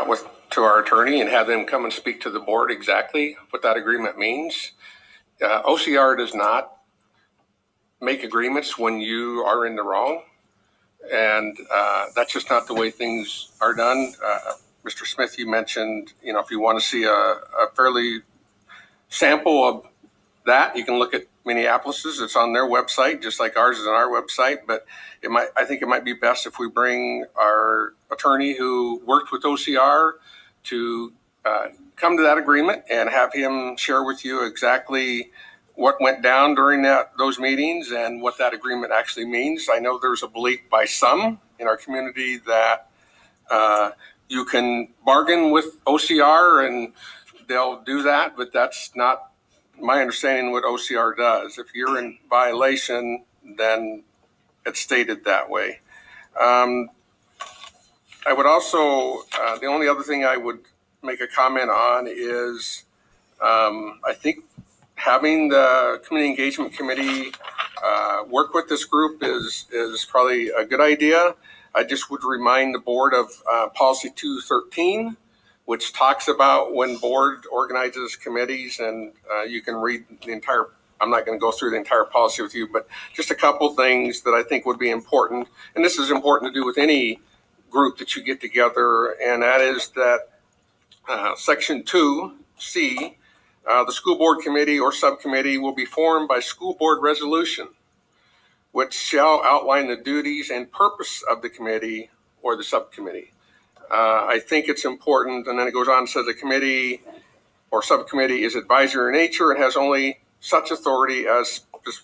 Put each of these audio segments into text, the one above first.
with to our attorney and have them come and speak to the board exactly what that agreement means. OCR does not make agreements when you are in the wrong, and that's just not the way things are done. Mr. Smith, you mentioned, if you want to see a fairly sample of that, you can look at Minneapolis's. It's on their website, just like ours is on our website. But I think it might be best if we bring our attorney who worked with OCR to come to that agreement and have him share with you exactly what went down during those meetings and what that agreement actually means. I know there's a belief by some in our community that you can bargain with OCR and they'll do that, but that's not my understanding what OCR does. If you're in violation, then it's stated that way. I would also, the only other thing I would make a comment on is I think having the Community Engagement Committee work with this group is probably a good idea. I just would remind the board of Policy 213, which talks about when board organizes committees, and you can read the entire, I'm not going to go through the entire policy with you, but just a couple things that I think would be important. And this is important to do with any group that you get together, and that is that Section 2C, the school board committee or subcommittee will be formed by school board resolution, which shall outline the duties and purpose of the committee or the subcommittee. I think it's important, and then it goes on and says the committee or subcommittee is advisory in nature and has only such authority as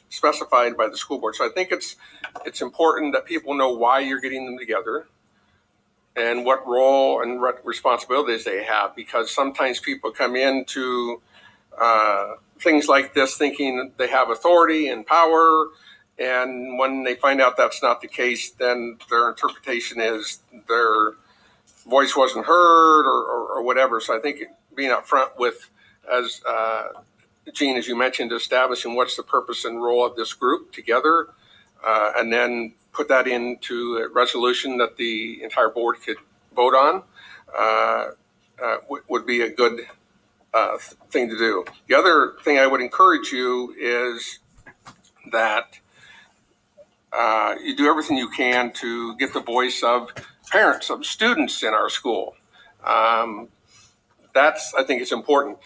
specified by the school board. So I think it's important that people know why you're getting them together and what role and what responsibilities they have, because sometimes people come into things like this thinking they have authority and power, and when they find out that's not the case, then their interpretation is their voice wasn't heard or whatever. So I think being upfront with, as Gene, as you mentioned, establishing what's the purpose and role of this group together, and then put that into a resolution that the entire board could vote on, would be a good thing to do. The other thing I would encourage you is that you do everything you can to get the voice of parents, of students in our school. That's, I think, it's important.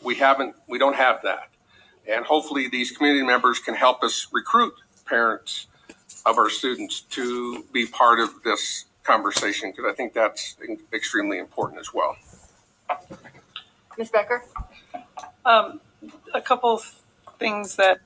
We don't have that. And hopefully these community members can help us recruit parents of our students to be part of this conversation, because I think that's extremely important as well. Ms. Becker? A couple things that